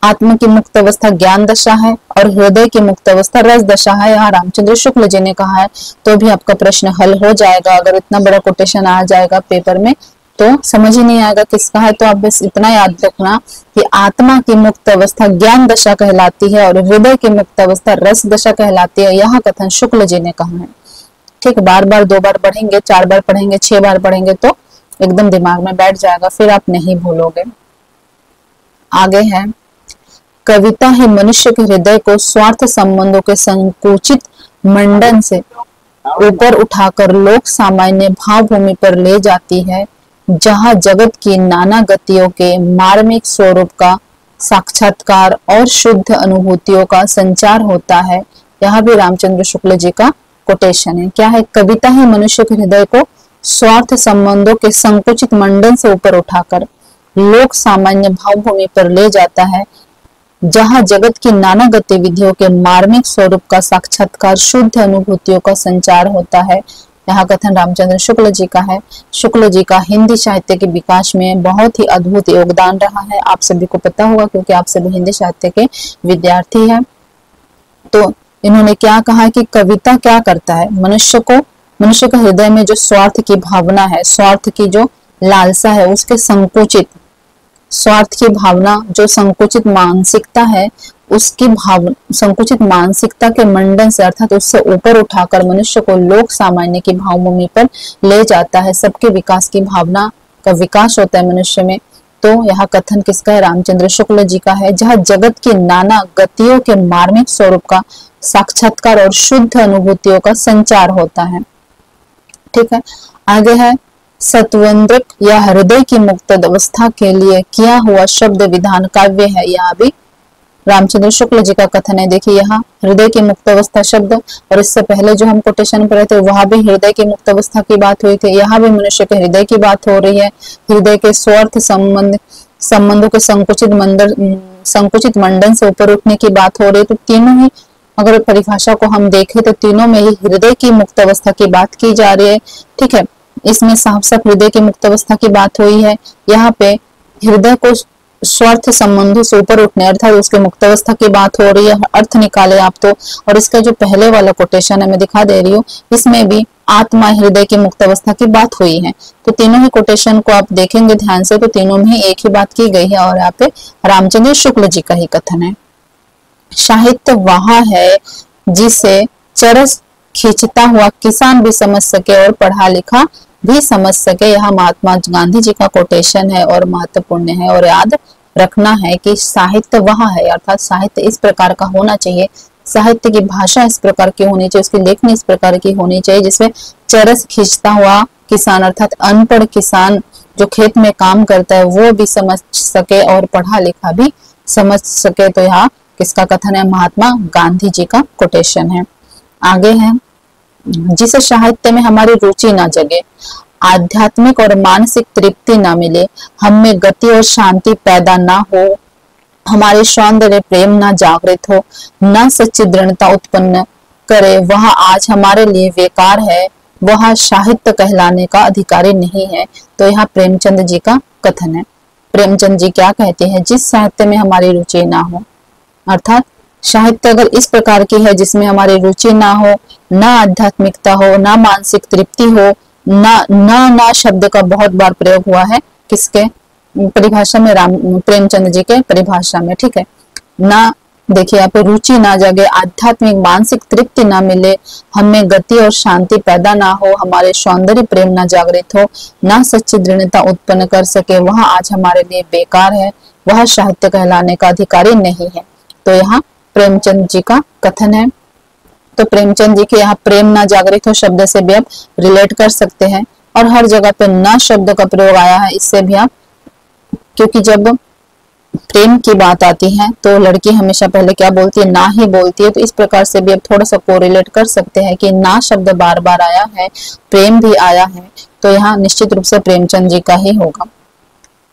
आत्मा की मुक्त अवस्था ज्ञान दशा है और हृदय की मुक्त अवस्था रस दशा है, यहाँ रामचंद्र शुक्ल जी ने कहा है। तो भी आपका प्रश्न हल हो जाएगा। अगर इतना बड़ा कोटेशन आ जाएगा पेपर में तो समझ ही नहीं आएगा किसका है। तो आप बस इतना याद रखना कि आत्मा की मुक्त अवस्था ज्ञान दशा कहलाती है और हृदय की मुक्त अवस्था रस दशा कहलाती है। यह कथन शुक्ल जी ने कहा है। ठीक, बार बार 2 बार पढ़ेंगे, 4 बार पढ़ेंगे, 6 बार पढ़ेंगे तो एकदम दिमाग में बैठ जाएगा, फिर आप नहीं भूलोगे। आगे है, कविता ही मनुष्य के हृदय को स्वार्थ संबंधों के संकुचित मंडन से ऊपर उठाकर लोक सामान्य भाव भूमि पर ले जाती है, जहां जगत की नाना गतियों के मार्मिक स्वरूप का साक्षात्कार और शुद्ध अनुभूतियों का संचार होता है। यह भी रामचंद्र शुक्ल जी का कोटेशन है। क्या है, कविता ही मनुष्य के हृदय को स्वार्थ संबंधों के संकुचित मंडन से ऊपर उठाकर लोक सामान्य भाव भूमि पर ले जाता है, जहां जगत की नाना गतिविधियों के मार्मिक स्वरूप का साक्षात्कार, शुद्ध अनुभूतियों का संचार होता है। यह कथन रामचंद्र शुक्ल जी का है। शुक्ल जी का हिंदी साहित्य के विकास में बहुत ही अद्भुत योगदान रहा है, आप सभी को पता होगा क्योंकि आप सभी हिंदी साहित्य के विद्यार्थी हैं। तो इन्होंने क्या कहा कि कविता क्या करता है, मनुष्य के हृदय में जो स्वार्थ की भावना है, स्वार्थ की जो लालसा है, उसके स्वार्थ की भावना, जो संकुचित मानसिकता है, उसकी संकुचित मानसिकता के मंडन से अर्थात उससे ऊपर उठाकर मनुष्य को लोक सामान्य की भावभूमि पर ले जाता है। सबके विकास की भावना का विकास होता है मनुष्य में। तो यह कथन किसका है, रामचंद्र शुक्ल जी का है। जहाँ जगत की नाना गतियों के मार्मिक स्वरूप का साक्षात्कार और शुद्ध अनुभूतियों का संचार होता है। ठीक है, आगे है, सत्वंद्रिक या हृदय की मुक्त अवस्था के लिए किया हुआ शब्द विधान काव्य है। यहाँ भी रामचंद्र शुक्ल जी का कथन है। देखिए यहाँ हृदय की मुक्त अवस्था शब्द, और इससे पहले जो हम कोटेशन पढ़े थे वहां भी हृदय की मुक्त अवस्था की बात हुई थी, यहाँ भी मनुष्य के हृदय की बात हो रही है। हृदय के स्वार्थ संबंधों के संकुचित मंडन से ऊपर उठने की बात हो रही है। तो तीनों ही अगर परिभाषा को हम देखें तो तीनों में ही हृदय की मुक्त अवस्था की बात की जा रही है। ठीक है, इसमें साफ साफ हृदय की मुक्त अवस्था की बात हुई है। यहाँ पे हृदय को स्वार्थ संबंधों से ऊपर उठने अर्थात उसके मुक्त अवस्था की बात हो रही है। अर्थ निकाले आप तो, और इसका जो पहले वाला कोटेशन है मैं दिखा दे रही हूँ, इसमें भी आत्मा हृदय की मुक्त अवस्था की बात हुई है। तो तीनों ही कोटेशन को आप देखेंगे ध्यान से तो तीनों में एक ही बात की गई है, और यहाँ पे रामचंद्र शुक्ल जी का ही कथन है। साहित्य वह है जिसे चरस खींचता हुआ किसान भी समझ सके और पढ़ा लिखा भी समझ सके। यह महात्मा गांधी जी का कोटेशन है और महत्वपूर्ण है, और याद रखना है कि साहित्य वह है अर्थात साहित्य इस प्रकार का होना चाहिए, साहित्य की भाषा इस प्रकार की होनी चाहिए, उसकी लेखनी इस प्रकार की होनी चाहिए जिसमें चरस खींचता हुआ किसान अर्थात अनपढ़ किसान जो खेत में काम करता है वो भी समझ सके और पढ़ा लिखा भी समझ सके। तो यहाँ किसका कथन है? महात्मा गांधी जी का कोटेशन है। आगे है, जिसे साहित्य में हमारी रुचि ना जगे, आध्यात्मिक और मानसिक तृप्ति ना मिले, हम में गति और शांति पैदा ना हो, हमारे सौंदर्य प्रेम ना जागृत हो, न सच्ची दृढ़ता उत्पन्न करे, वह आज हमारे लिए बेकार है, वह साहित्य कहलाने का अधिकारी नहीं है। तो यहाँ प्रेमचंद जी का कथन है। प्रेमचंद जी क्या कहते हैं? जिस साहित्य में हमारी रुचि ना हो, अर्थात साहित्य अगर इस प्रकार की है जिसमें हमारी रुचि ना हो, ना आध्यात्मिकता हो, ना मानसिक तृप्ति हो, ना शब्द का बहुत बार प्रयोग हुआ है किसके परिभाषा में? प्रेमचंद जी के परिभाषा में। ठीक है ना, देखिए यहाँ पे रुचि ना जगे, आध्यात्मिक मानसिक तृप्ति ना मिले, हमें गति और शांति पैदा ना हो, हमारे सौंदर्य प्रेम ना जागृत हो, ना सच्ची दृढ़ता उत्पन्न कर सके, वह आज हमारे लिए बेकार है, वह साहित्य कहलाने का अधिकारी नहीं है। तो यहाँ प्रेमचंद जी का कथन है। तो प्रेमचंद जी के यहाँ प्रेम ना जागृत हो शब्द से भी आप रिलेट कर सकते हैं, और हर जगह पे ना शब्द का प्रयोग आया है, इससे भी आप, क्योंकि जब प्रेम की बात आती है तो लड़की हमेशा पहले क्या बोलती है? ना ही बोलती है। तो इस प्रकार से भी आप थोड़ा सा कोरिलेट कर सकते हैं कि ना शब्द बार बार आया है, प्रेम भी आया है, तो यहाँ निश्चित रूप से प्रेमचंद जी का ही होगा।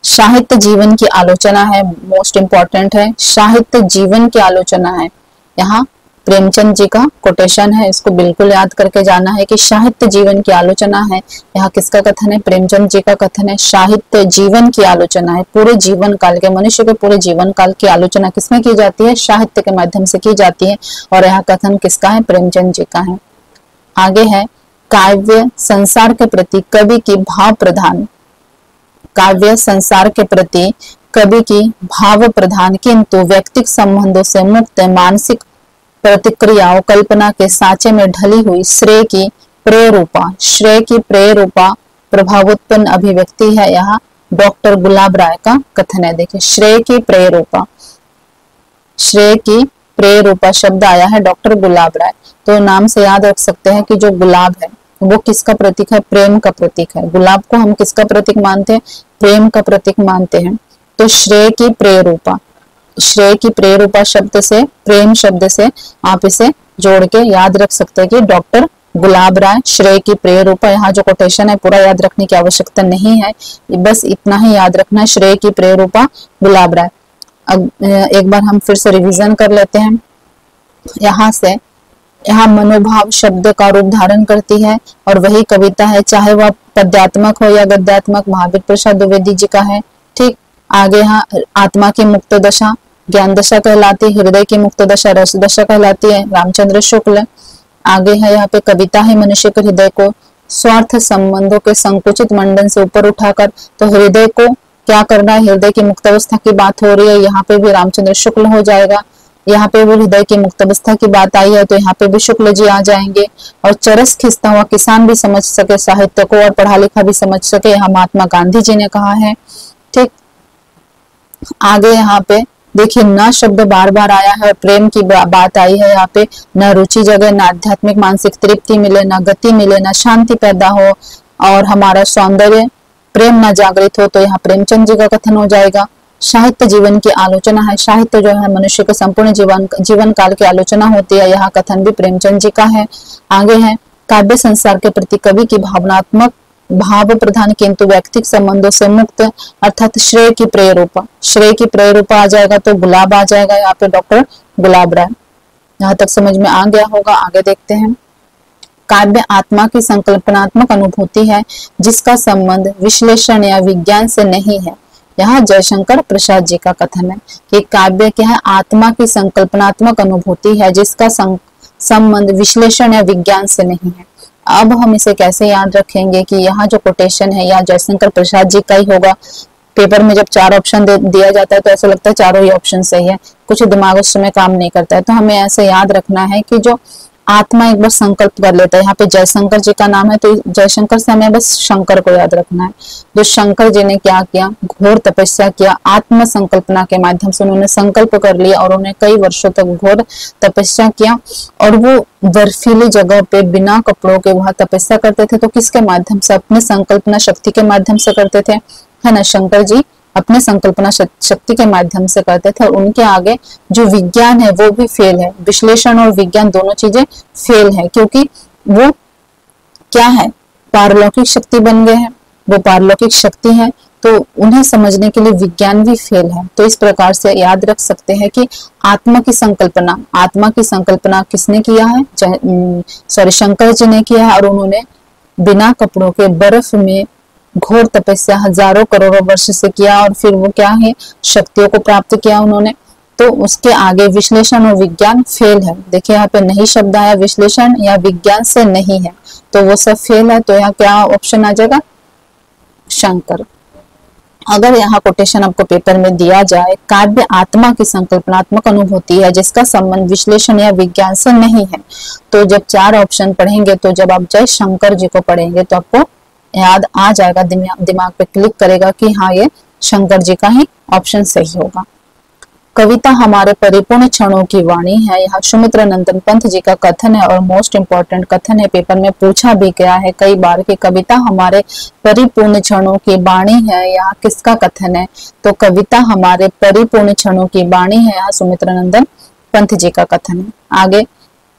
साहित्य जीवन की आलोचना है, मोस्ट इंपॉर्टेंट है, साहित्य जीवन की आलोचना है। यहाँ प्रेमचंद जी का कोटेशन है, इसको बिल्कुल याद करके जाना है कि साहित्य जीवन की आलोचना है। यहाँ किसका कथन है? प्रेमचंद जी का कथन है। साहित्य जीवन की आलोचना है, पूरे जीवन काल के, मनुष्य के पूरे जीवन काल की आलोचना किसमें की जाती है? साहित्य के माध्यम से की जाती है, और यहाँ कथन किसका है? प्रेमचंद जी का है। आगे है, काव्य संसार के प्रति कवि की भाव प्रधान, काव्य संसार के प्रति कवि की भाव प्रधान किंतु व्यक्तिगत संबंधों से मुक्त मानसिक प्रतिक्रियाओं कल्पना के साँचे में ढली हुई श्रेय की प्रेरूपा प्रभावोत्पन्न अभिव्यक्ति है। यहाँ डॉक्टर गुलाब राय का कथन है। देखिए श्रेय की प्रेरूपा शब्द आया है डॉक्टर गुलाब राय। तो नाम से याद रख सकते हैं कि जो गुलाब है वो किसका प्रतीक है? प्रेम का प्रतीक है। गुलाब को हम किसका प्रतीक मानते हैं? प्रेम का प्रतीक मानते हैं। तो श्रेय की प्रेरूपा शब्द से, प्रेम शब्द से आप इसे जोड़ के याद रख सकते हैं कि डॉक्टर गुलाब राय, श्रेय की प्रेरूपा। यहाँ जो कोटेशन है पूरा याद रखने की आवश्यकता नहीं है, बस इतना ही याद रखना है, श्रेय की प्रेरूपा गुलाब राय। अब एक बार हम फिर से रिवीजन कर लेते हैं। यहाँ मनोभाव शब्द का रूप धारण करती है और वही कविता है, चाहे वह पद्यात्मक हो या गद्यात्मक, महावीर प्रसाद द्विवेदी जी का है। ठीक, आगे यहाँ आत्मा की मुक्त दशा ज्ञान दशा कहलाती है, हृदय की मुक्त दशा रस दशा कहलाती है, रामचंद्र शुक्ल। आगे है यहाँ पे कविता है मनुष्य के हृदय को स्वार्थ संबंधों के संकुचित मंडन से ऊपर उठाकर, तो हृदय को क्या करना है? हृदय की मुक्त अवस्था की बात हो रही है, यहाँ पे भी रामचंद्र शुक्ल हो जाएगा। यहाँ पे भी हृदय की मुक्त अवस्था की बात आई है तो यहाँ पे भी शुक्ल जी आ जाएंगे। और चरस खींचता हुआ किसान भी समझ सके साहित्य को और पढ़ा लिखा भी समझ सके, यहाँ महात्मा गांधी जी ने कहा है। ठीक, आगे यहाँ पे देखिए न शब्द बार बार आया है, प्रेम की बात आई है। यहाँ पे न रुचि जगे, न आध्यात्मिक मानसिक तृप्ति मिले, न गति मिले, न शांति पैदा हो, और हमारा सौंदर्य प्रेम न जागृत हो, तो यहाँ प्रेमचंद जी का कथन हो जाएगा। साहित्य जीवन की आलोचना है। साहित्य जो है मनुष्य के संपूर्ण जीवन काल की आलोचना होती है। यह कथन भी प्रेमचंद जी का है। आगे है काव्य संसार के प्रति कवि की भावनात्मक भाव प्रधान किंतु व्यक्तिगत संबंधों से मुक्त अर्थात श्रेय की प्रेरूपा। श्रेय की प्रेरूपा आ जाएगा तो गुलाब आ जाएगा यहाँ पे, डॉक्टर गुलाब राय। यहाँ तक समझ में आ गया होगा। आगे देखते हैं। काव्य आत्मा की संकल्पनात्मक अनुभूति है जिसका संबंध विश्लेषण या विज्ञान से नहीं है। यहाँ जयशंकर प्रसाद जी का कथन है कि काव्य क्या है, आत्मा की संकल्पनात्मक अनुभूति है जिसका संबंध विश्लेषण या विज्ञान से नहीं है। अब हम इसे कैसे याद रखेंगे कि यहाँ जो कोटेशन है या जयशंकर प्रसाद जी का ही होगा। पेपर में जब 4 ऑप्शन दिया जाता है तो ऐसा लगता है चारों ही ऑप्शन सही है, कुछ दिमाग उस समय काम नहीं करता है। तो हमें ऐसे याद रखना है कि जो आत्मा एक बार संकल्प कर लेता है, यहाँ पे जयशंकर जी का नाम है तो जयशंकर से हमें बस शंकर को याद रखना है। जो शंकर जी ने क्या किया, घोर तपस्या किया, आत्म संकल्पना के माध्यम से उन्होंने संकल्प कर लिया और उन्हें कई वर्षों तक घोर तपस्या किया और वो बर्फीली जगह पे बिना कपड़ों के वहां तपस्या करते थे। तो किसके माध्यम से, अपने संकल्पना शक्ति के माध्यम से करते थे, है ना। शंकर जी अपने संकल्पना शक्ति के माध्यम से करते थे और उनके आगे जो विज्ञान है वो भी फेल है। विश्लेषण और विज्ञान दोनों चीजें फेल है क्योंकि वो क्या है, पारलौकिक शक्ति बन गए हैं। वो पारलौकिक शक्ति है तो उन्हें समझने के लिए विज्ञान भी फेल है। तो इस प्रकार से याद रख सकते हैं कि आत्मा की संकल्पना किसने किया है, शंकर जी ने किया है और उन्होंने बिना कपड़ों के बर्फ में घोर तपस्या हजारों करोड़ों वर्ष से किया और फिर वो क्या है, शक्तियों को प्राप्त किया उन्होंने। तो उसके आगे विश्लेषण और विज्ञान फेल है। देखिए यहाँ पे नहीं शब्द आया, विश्लेषण या विज्ञान से नहीं है तो वो सब फेल है। तो यहाँ क्या ऑप्शन आ जाएगा, शंकर। अगर यहाँ कोटेशन आपको पेपर में दिया जाए, काव्य आत्मा की संकल्पनात्मक अनुभूति है जिसका संबंध विश्लेषण या विज्ञान से नहीं है, तो जब 4 ऑप्शन पढ़ेंगे तो जब आप जय शंकर जी को पढ़ेंगे तो आपको याद आ जाएगा, दिमाग पे क्लिक करेगा कि हाँ ये शंकर जी का ही ऑप्शन सही होगा। कविता हमारे परिपूर्ण क्षणों की वाणी है। यहाँ सुमित्रा नंदन पंत जी का कथन है और मोस्ट इम्पोर्टेंट कथन है, पेपर में पूछा भी गया है कई बार कि कविता हमारे परिपूर्ण क्षणों की वाणी है। यहाँ किसका कथन है, तो कविता हमारे परिपूर्ण क्षणों की वाणी है, यहाँ सुमित्रा नंदन पंत जी का कथन है। आगे,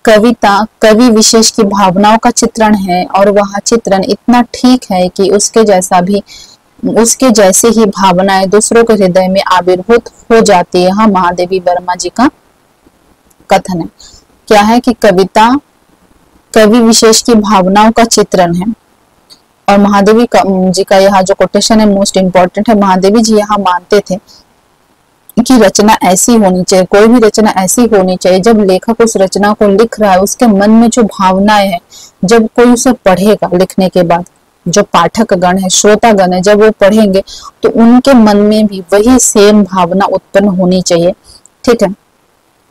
कविता कवि विशेष की भावनाओं का चित्रण है और वह चित्रण इतना ठीक है कि उसके जैसे ही भावनाएं दूसरों के हृदय में आविर्भूत हो जाती है। यहाँ महादेवी वर्मा जी का कथन है। क्या है कि कविता कवि विशेष की भावनाओं का चित्रण है और महादेवी जी का यहाँ जो कोटेशन है मोस्ट इंपॉर्टेंट है। महादेवी जी यहाँ मानते थे कि रचना ऐसी होनी चाहिए, कोई भी रचना ऐसी होनी चाहिए जब लेखक उस रचना को लिख रहा है उसके मन में जो भावनाएं हैं, जब कोई उसे पढ़ेगा लिखने के बाद, जो पाठक गण है, श्रोता गण है, जब वो पढ़ेंगे तो उनके मन में भी वही सेम भावना उत्पन्न होनी चाहिए। ठीक है,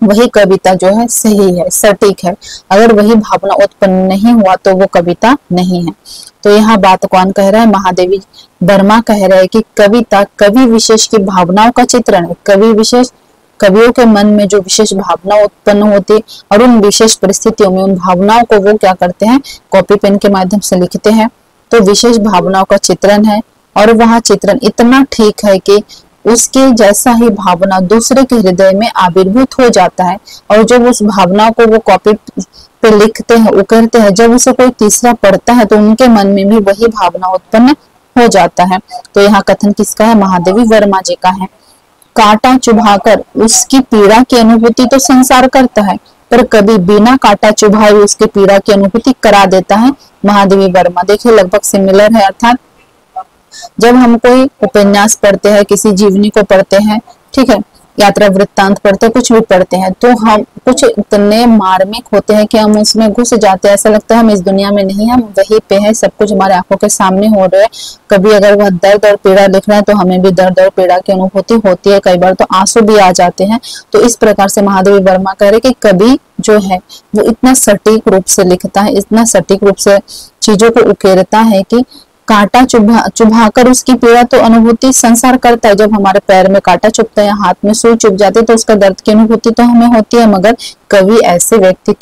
वही कविता जो है सही है, सटीक है। अगर वही भावना उत्पन्न नहीं हुआ तो वो कविता नहीं है। तो यहाँ बात कौन कह रहा है, महादेवी वर्मा कह रहे हैं कि कविता कवि विशेष की भावनाओं का चित्रण है। कवि विशेष, कवियों के मन में जो विशेष भावना उत्पन्न होती है और उन विशेष परिस्थितियों में उन भावनाओं को वो क्या करते हैं, कॉपी पेन के माध्यम से लिखते हैं। तो विशेष भावनाओं का चित्रण है और वह चित्रण इतना ठीक है कि उसके जैसा ही भावना दूसरे के हृदय में आविर्भूत हो जाता है और जब उस भावना को वो कॉपी पे लिखते हैं, उकरते हैं, जब उसे कोई तीसरा पढ़ता है तो उनके मन में भी वही भावना उत्पन्न हो जाता है। तो यहाँ कथन किसका है, महादेवी वर्मा जी का है। कांटा चुभाकर उसकी पीड़ा की अनुभूति तो संसार करता है पर कभी बिना कांटा चुभाए उसकी पीड़ा की अनुभूति करा देता है, महादेवी वर्मा। देखिए लगभग सिमिलर है, अर्थात जब हम कोई उपन्यास पढ़ते हैं, किसी जीवनी को पढ़ते हैं, ठीक है, यात्रा वृत्तांत पढ़ते हैं, कुछ भी पढ़ते हैं, तो हम कुछ इतने मार्मिक होते हैं कि हम उसमें घुस जाते हैं। ऐसा लगता है हम इस दुनिया में नहीं, हम वहीं पे हैं, सब कुछ हमारे आंखों के सामने हो रहा है। कभी अगर वह दर्द और पीड़ा लिख रहा है तो हमें भी दर्द और पीड़ा की अनुभूति होती है, कई बार तो आंसू भी आ जाते हैं। तो इस प्रकार से महादेवी वर्मा कह रहे कि कवि जो है वो इतना सटीक रूप से लिखता है, इतना सटीक रूप से चीजों को उकेरता है कि कांटा चुभाकर उसकी पीड़ा तो अनुभूति संसार करता है। जब हमारे पैर में कांटा चुभता है या हाथ में सुई चुभ जाती है तो उसका दर्द की अनुभूति तो हमें होती है, मगर कवि ऐसे व्यक्ति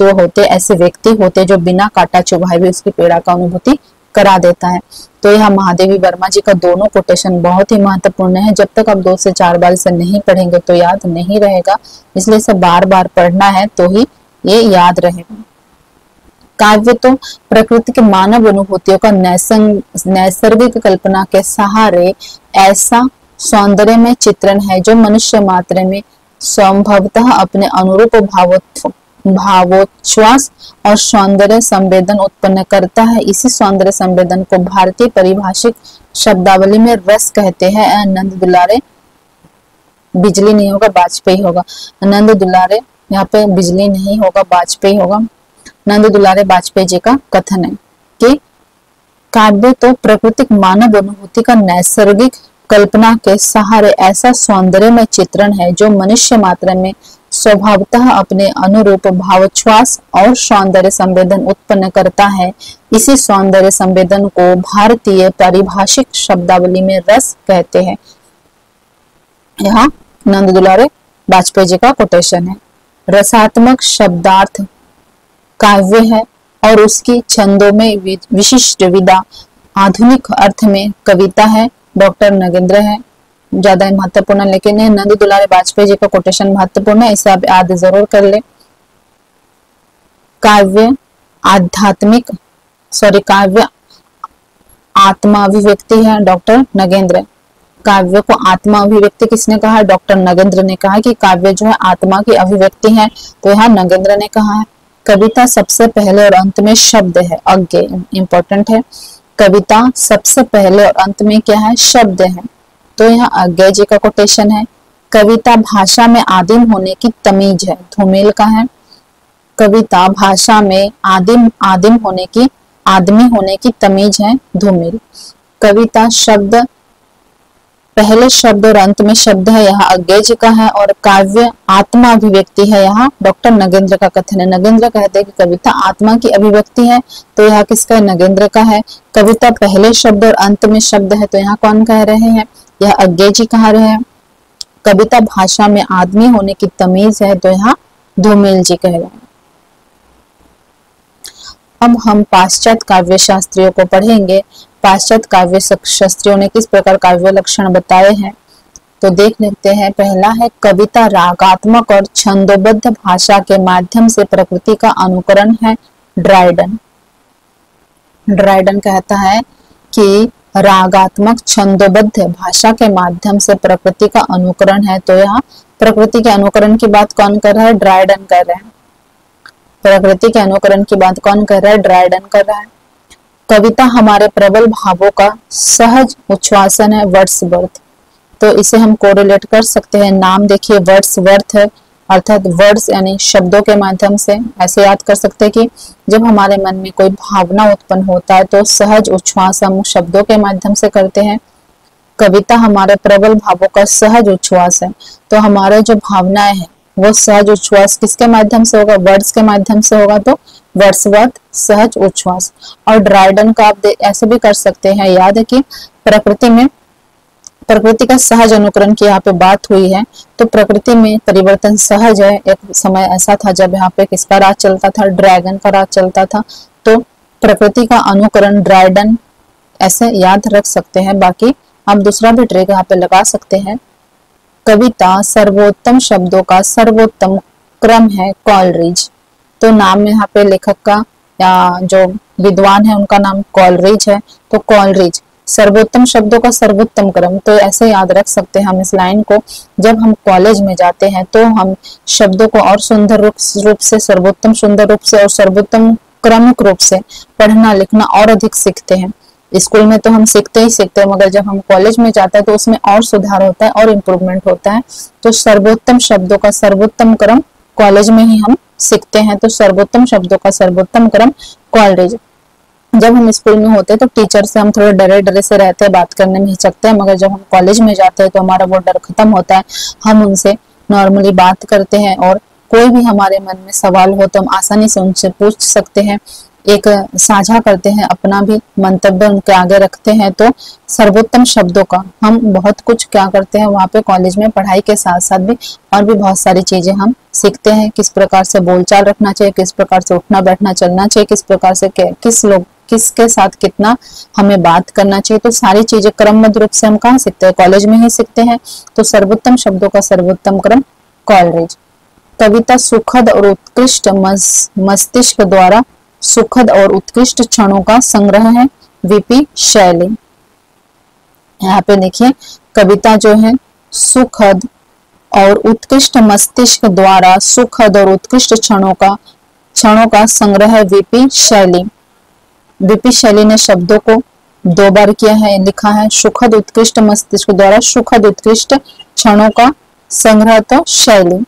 होते जो बिना कांटा चुभाए भी उसकी पीड़ा का अनुभूति करा देता है। तो यह महादेवी वर्मा जी का दोनों कोटेशन बहुत ही महत्वपूर्ण है। जब तक आप 2 से 4 बार इसे नहीं पढ़ेंगे तो याद नहीं रहेगा, इसलिए इसे बार बार पढ़ना है तो ही ये याद रहेगा। काव्य तो प्रकृति के मानव अनुभूतियों का नैसर्गिक कल्पना के सहारे ऐसा सौंदर्य में चित्रण है जो मनुष्य मात्र में संभवतः अपने अनुरूप भावोच्छ्वास और सौंदर्य संवेदन उत्पन्न करता है। इसी सौंदर्य संवेदन को भारतीय परिभाषिक शब्दावली में रस कहते हैं। नंद दुलारे, बिजली नहीं होगा, वाजपेयी होगा। नंद दुलारे, यहाँ पे बिजली नहीं होगा, वाजपेयी होगा। नंद दुलारे वाजपेयी जी का कथन है कि काव्य तो प्राकृतिक मानव अनुभूति का नैसर्गिक कल्पना के सहारे ऐसा सौंदर्य में चित्रण है जो मनुष्य मात्र में स्वभावतः अपने अनुरूप भावोच्छ्वास और सौंदर्य संवेदन उत्पन्न करता है। इसी सौंदर्य संवेदन को भारतीय पारिभाषिक शब्दावली में रस कहते हैं। यहाँ नंद दुलारे वाजपेयी जी का कोटेशन है। रसात्मक शब्दार्थ काव्य है और उसकी छंदों में विशिष्ट विधा आधुनिक अर्थ में कविता है। डॉक्टर नगेंद्र है, ज्यादा महत्वपूर्ण, लेकिन नंद दुलारे वाजपेयी जी का कोटेशन महत्वपूर्ण है, इसे आप याद जरूर कर ले। काव्य आत्मा अभिव्यक्ति है, डॉक्टर नगेंद्र। काव्य को आत्मा अभिव्यक्ति किसने कहा? डॉक्टर नगेंद्र ने कहा कि काव्य जो है आत्मा की अभिव्यक्ति है, तो यहाँ नगेंद्र ने कहा है। कविता सबसे पहले और अंत में शब्द है, अज्ञे इंपॉर्टेंट है। कविता सबसे पहले और अंत में क्या है? शब्द है, तो यहाँ अज्ञे जी का कोटेशन है। कविता भाषा में आदिम होने की तमीज है, धूमिल का है। कविता भाषा में आदिम होने की, आदमी होने की तमीज है, धूमिल। कविता शब्द पहले शब्द और अंत में शब्द है, यहाँ अज्ञे जी का है। और काव्य आत्मा अभिव्यक्ति है, यहाँ डॉक्टर नगेंद्र का कथन है। नगेंद्र कहते हैं कि कविता आत्मा की अभिव्यक्ति है, तो यहाँ किसका है? नगेंद्र का है। कविता पहले शब्द और अंत में शब्द है, तो यहाँ कौन कह रहे हैं? यह अज्ञे जी कह रहे हैं। कविता भाषा में आदमी होने की तमीज है, तो यहाँ धूमिल जी कह रहे हैं। अब हम पाश्चात्य काव्य शास्त्रियों को पढ़ेंगे। पाश्चात्य काव्य शास्त्रियों ने किस प्रकार काव्य लक्षण बताए हैं, तो देख लेते हैं। पहला है कविता रागात्मक और छंदोबद्ध भाषा के माध्यम से प्रकृति का अनुकरण है। ड्राइडन कहता है कि रागात्मक छंदोबद्ध भाषा के माध्यम से प्रकृति का अनुकरण है, तो यहाँ प्रकृति के अनुकरण की बात कौन कर रहा है? ड्राइडन कर रहे हैं। प्रकृति के अनुकरण की बात कौन कर रहा है? ड्राइडन कर रहा है। कविता हमारे प्रबल भावों का सहज उच्छ्वासन है, वर्ड्सवर्थ। तो इसे हम कोरिलेट कर सकते हैं। नाम देखिए वर्ड्सवर्थ है, अर्थात वर्ड्स यानी शब्दों के माध्यम से ऐसे याद कर सकते हैं कि जब हमारे मन में कोई भावना उत्पन्न होता है तो सहज उच्छ्वास हम शब्दों के माध्यम से करते हैं। कविता हमारे प्रबल भावों का सहज उच्छ्वास है, तो हमारे जो भावनाएं हैं वो सहज उच्छ्वास किसके माध्यम से होगा? वर्ड्स के माध्यम से होगा, तो वर्ड्सवर्थ सहज उच्छ्वास। और ड्राइडन का आप ऐसे भी कर सकते हैं याद है कि प्रकृति का सहज अनुकरण की यहाँ पे बात हुई है, तो प्रकृति में परिवर्तन सहज है। एक समय ऐसा था जब यहाँ पे किसका राज चलता था? ड्रैगन का राज चलता था, तो प्रकृति का अनुकरण ड्राइडन, ऐसे याद रख सकते हैं। बाकी आप दूसरा भी ट्रिक यहाँ पे लगा सकते हैं। कविता सर्वोत्तम शब्दों का सर्वोत्तम क्रम है, कॉलरिज। तो नाम में यहाँ पे लेखक का या जो विद्वान है उनका नाम कॉलरिज है, तो कॉलरिज सर्वोत्तम शब्दों का सर्वोत्तम क्रम, तो ऐसे याद रख सकते हैं हम इस लाइन को। जब हम कॉलेज में जाते हैं तो हम शब्दों को और सुंदर रूप से, सर्वोत्तम सुंदर रूप से और सर्वोत्तम क्रमिक रूप से पढ़ना लिखना और अधिक सीखते हैं। स्कूल में तो हम सीखते ही सीखते हैं, मगर जब हम कॉलेज में जाते हैं तो उसमें और सुधार होता है और इम्प्रूवमेंट होता है। तो सर्वोत्तम शब्दों का सर्वोत्तम क्रम कॉलेज में ही हम सीखते हैं, तो सर्वोत्तम शब्दों का सर्वोत्तम क्रम कॉलरिज। जब हम स्कूल में होते हैं तो टीचर से हम थोड़े डरे से रहते हैं, बात करने में हिचकते हैं, मगर जब हम कॉलेज में जाते हैं तो हमारा वो डर खत्म होता है। हम उनसे नॉर्मली बात करते हैं और कोई भी हमारे मन में सवाल हो तो हम आसानी से उनसे पूछ सकते हैं, एक साझा करते हैं, अपना भी मंतव्य उनके आगे रखते हैं। तो सर्वोत्तम शब्दों का हम बहुत कुछ क्या करते हैं वहाँ पे कॉलेज में, पढ़ाई के साथ साथ भी और भी बहुत सारी चीजें हम सीखते हैं। किस प्रकार से बोलचाल रखना चाहिए, किस प्रकार से उठना बैठना चलना चाहिए, किस प्रकार से किस लोग किसके साथ कितना हमें बात करना चाहिए। तो सारी चीजें क्रमबद्ध रूप से हम कहाँ सीखते हैं, कॉलेज में ही सीखते हैं। तो सर्वोत्तम शब्दों का सर्वोत्तम क्रम कॉलेज। कविता सुखद और उत्कृष्ट मस्तिष्क द्वारा सुखद और उत्कृष्ट क्षणों का संग्रह है। वीपी शैली। यहाँ पे देखिए कविता जो है सुखद और उत्कृष्ट मस्तिष्क द्वारा सुखद और उत्कृष्ट क्षणों का संग्रह है। वीपी शैली। वीपी शैली ने शब्दों को 2 बार किया है, लिखा है सुखद उत्कृष्ट मस्तिष्क द्वारा सुखद उत्कृष्ट क्षणों का संग्रह, तो शैली।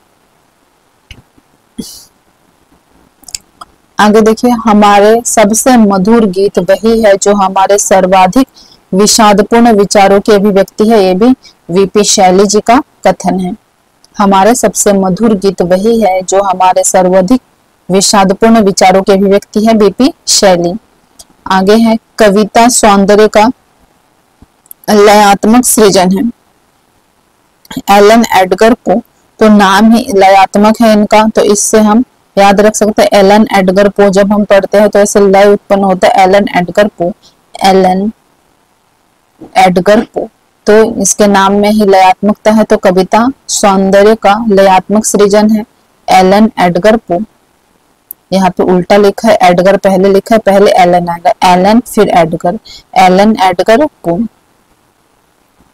आगे देखिए हमारे सबसे मधुर गीत वही है जो हमारे सर्वाधिक विषादपूर्ण विचारों की अभिव्यक्ति है। ये भी वीपी शैली जी का कथन है। हमारे सबसे मधुर गीत वही है जो हमारे सर्वाधिक विषादपूर्ण विचारों की अभिव्यक्ति है। वीपी शैली। आगे है कविता सौंदर्य का लयात्मक सृजन है। एलन एडगर पो, तो नाम ही लयात्मक है इनका, तो इससे हम याद रख सकते हैं एलन एडगर पो। जब हम पढ़ते हैं तो ऐसे लय उत्पन्न होता है एलन एडगर पो, एलन एडगर पो, तो इसके नाम में ही लयात्मकता है। तो कविता सौंदर्य का लयात्मक सृजन है एलन एडगर पो। यहाँ पे उल्टा लिखा है, एडगर पहले लिखा है, पहले एलन आएगा, एलन फिर एडगर, एलन एडगर पो।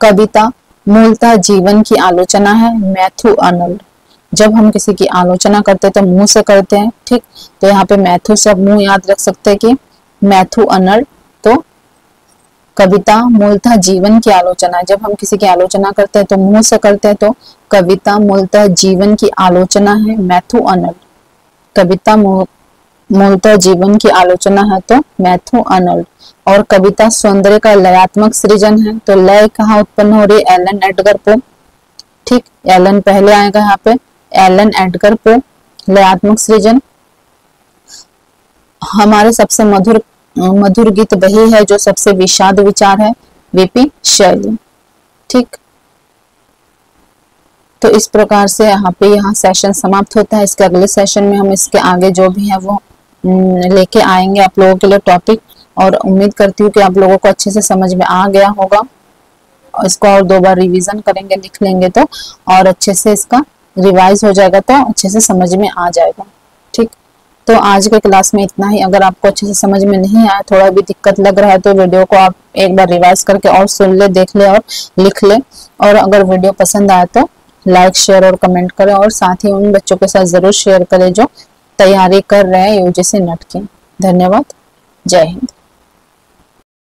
कविता मूलतः जीवन की आलोचना है। Matthew Arnold. जब हम किसी की आलोचना करते हैं तो मुंह से करते हैं, ठीक। तो यहाँ पे मैथ्यू से मुंह याद रख सकते हैं कि मैथ्यू अर्नल्ड। तो कविता मूलतः जीवन की आलोचना। जब हम किसी की आलोचना करते हैं तो मुंह से करते हैं, तो कविता मूलतः जीवन की आलोचना है। Matthew Arnold. कविता मूलतः जीवन की आलोचना है, तो मैथ्यू अर्नल्ड। और कविता सौंदर्य का लयात्मक सृजन है, तो लय कहाँ उत्पन्न हो रही है, एलन एडगर पो, ठीक। एलन पहले आएगा यहाँ पे, एलन एडगर पो। लयात्मक सृजन। हमारे सबसे मधुर गीत वही है जो सबसे विषाद विचार है। वीपी शैली, ठीक। तो इस प्रकार से यहाँ सेशन समाप्त होता है। इसके अगले सेशन में हम इसके आगे जो भी है वो लेके आएंगे आप लोगों के लिए टॉपिक, और उम्मीद करती हूँ कि आप लोगों को अच्छे से समझ में आ गया होगा। इसको और 2 बार रिवीजन करेंगे, लिख लेंगे तो और अच्छे से इसका रिवाइज हो जाएगा, तो अच्छे से समझ में आ जाएगा, ठीक। तो आज के क्लास में इतना ही। अगर आपको अच्छे से समझ में नहीं आया, थोड़ा भी दिक्कत लग रहा है, तो वीडियो को आप एक बार रिवाइज करके और सुन ले, देख ले और लिख ले। और अगर वीडियो पसंद आए तो लाइक, शेयर और कमेंट करें, और साथ ही उन बच्चों के साथ जरूर शेयर करें जो तैयारी कर रहे हैं यूजीसी नेट की। धन्यवाद। जय हिंद।